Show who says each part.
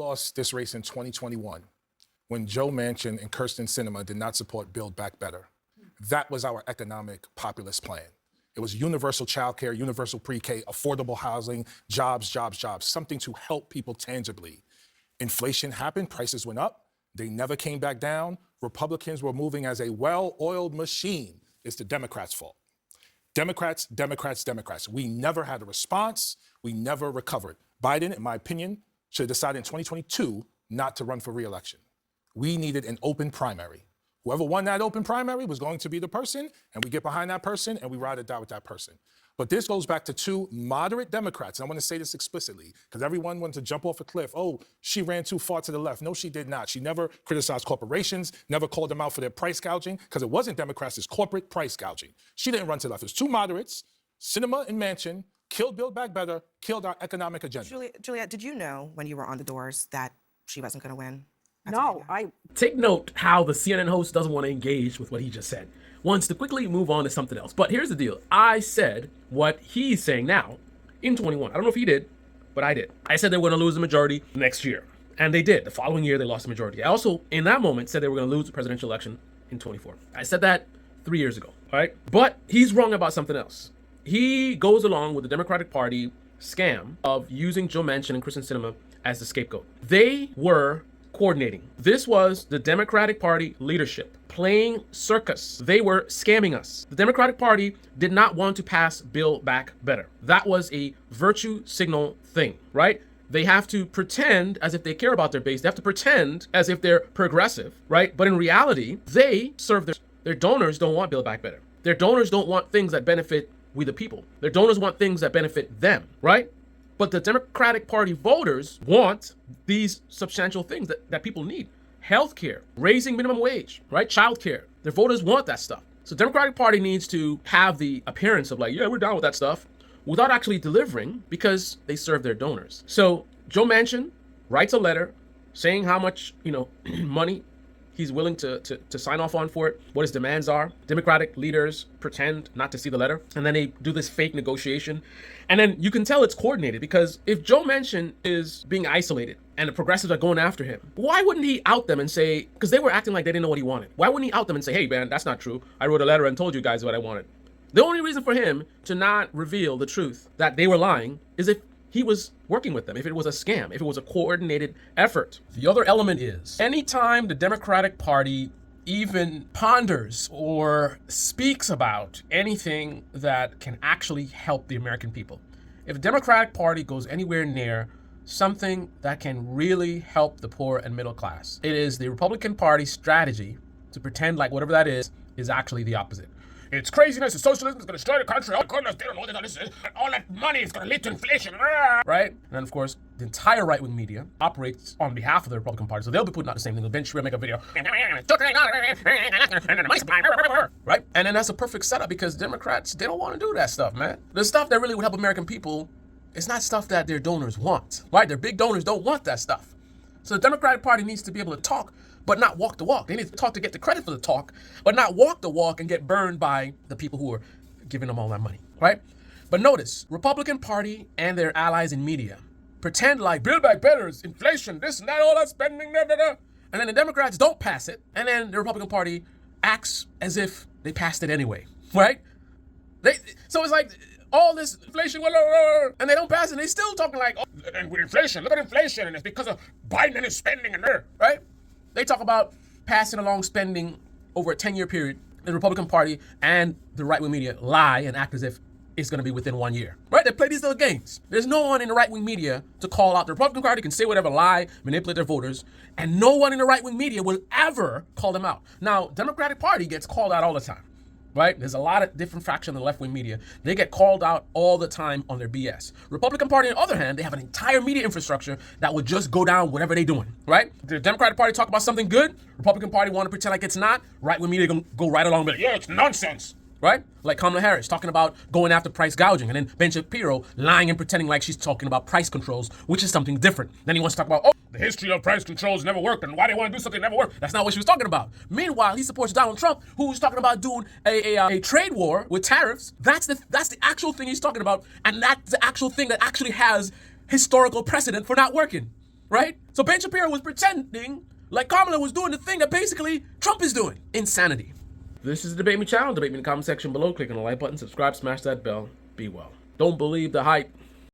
Speaker 1: lost this race in 2021 when Joe Manchin and Kyrsten Sinema did not support Build Back Better. That was our economic populist plan. It was universal childcare, universal pre-K, affordable housing, jobs, jobs, jobs, something to help people tangibly. Inflation happened, prices went up, they never came back down. Republicans were moving as a well-oiled machine. It's the Democrats' fault. Democrats, Democrats, Democrats. We never had a response, we never recovered. Biden, in my opinion, should have decided in 2022 not to run for re-election. We needed an open primary. Whoever won that open primary was going to be the person, and we get behind that person, and we ride or die with that person. But this goes back to two moderate Democrats. And I want to say this explicitly, because everyone wanted to jump off a cliff. Oh, she ran too far to the left. No, she did not. She never criticized corporations, never called them out for their price gouging, because it wasn't Democrats, it's corporate price gouging. She didn't run to the left. It was two moderates, Sinema and Manchin, killed Build Back Better, killed our economic agenda.
Speaker 2: Juliet, did you know when you were on the doors that she wasn't going to win?
Speaker 3: No,
Speaker 4: Take note how the CNN host doesn't want to engage with what he just said. Wants to quickly move on to something else. But here's the deal. I said what he's saying now in 21. I don't know if he did, but I did. I said they were going to lose the majority next year. And they did. The following year, they lost the majority. I also, in that moment, said they were going to lose the presidential election in 24. I said that 3 years ago, all right? But he's wrong about something else. He goes along with the Democratic Party scam of using Joe Manchin and Kyrsten Sinema as the scapegoat. They were coordinating. This was the Democratic Party leadership playing circus. They were scamming us. The Democratic Party did not want to pass Build Back Better. That was a virtue signal thing, right? They have to pretend as if they care about their base. They have to pretend as if they're progressive, right? But in reality, they serve their donors don't want Build Back Better. Their donors don't want things that benefit we the people. Their donors want things that benefit them, right? But the Democratic Party voters want these substantial things that people need. Healthcare, raising minimum wage, right? Childcare. Their voters want that stuff. So the Democratic Party needs to have the appearance of like, yeah, we're down with that stuff, without actually delivering because they serve their donors. So Joe Manchin writes a letter saying how much, money he's willing to sign off on for it, what his demands are. Democratic leaders pretend not to see the letter, and then they do this fake negotiation. And then you can tell it's coordinated, because if Joe Manchin is being isolated and the progressives are going after him, why wouldn't he out them and say, because they were acting like they didn't know what he wanted. Why wouldn't he out them and say, hey man, that's not true. I wrote a letter and told you guys what I wanted. The only reason for him to not reveal the truth that they were lying is if he was working with them, if it was a scam, if it was a coordinated effort. The other element is, anytime the Democratic Party even ponders or speaks about anything that can actually help the American people, if the Democratic Party goes anywhere near something that can really help the poor and middle class, it is the Republican Party's strategy to pretend like whatever that is actually the opposite. It's craziness, it's socialism, it's going to destroy the country. Oh goodness, they don't know what this is. All that money is going to lead to inflation. Right? And then, of course, the entire right-wing media operates on behalf of the Republican Party. So they'll be putting out the same thing. Eventually, we'll make a video. Right? And then that's a perfect setup, because Democrats, they don't want to do that stuff, man. The stuff that really would help American people is not stuff that their donors want. Right? Their big donors don't want that stuff. So the Democratic Party needs to be able to talk, but not walk the walk. They need to talk to get the credit for the talk, but not walk the walk and get burned by the people who are giving them all that money, right? But notice, Republican Party and their allies in media pretend like Build Back Better is inflation, this and that, all that spending, da, da, da. And then the Democrats don't pass it, and then the Republican Party acts as if they passed it anyway, right? So it's like all this inflation, and they don't pass it, and they still talking like, oh, and with inflation, look at inflation, and it's because of Biden and his spending and there, right? They talk about passing along spending over a 10-year period. The Republican Party and the right-wing media lie and act as if it's going to be within 1 year, right? They play these little games. There's no one in the right-wing media to call out. The Republican Party can say whatever, lie, manipulate their voters, and no one in the right-wing media will ever call them out. Now, Democratic Party gets called out all the time, right? There's a lot of different factions in the left-wing media. They get called out all the time on their BS. Republican Party, on the other hand, they have an entire media infrastructure that would just go down whatever they're doing, right? The Democratic Party talk about something good. Republican Party want to pretend like it's not. Right-wing media gonna go right along with it. Yeah, it's nonsense, right? Like Kamala Harris talking about going after price gouging, and then Ben Shapiro lying and pretending like she's talking about price controls, which is something different. Then he wants to talk about, oh, the history of price controls never worked, and why they want to do something that never worked. That's not what she was talking about. Meanwhile, he supports Donald Trump, who's talking about doing a trade war with tariffs. That's the actual thing he's talking about, and that's the actual thing that actually has historical precedent for not working, right? So Ben Shapiro was pretending like Kamala was doing the thing that basically Trump is doing. Insanity. This is the Debate Me channel. Debate me in the comment section below. Click on the like button, subscribe, smash that bell. Be well. Don't believe the hype.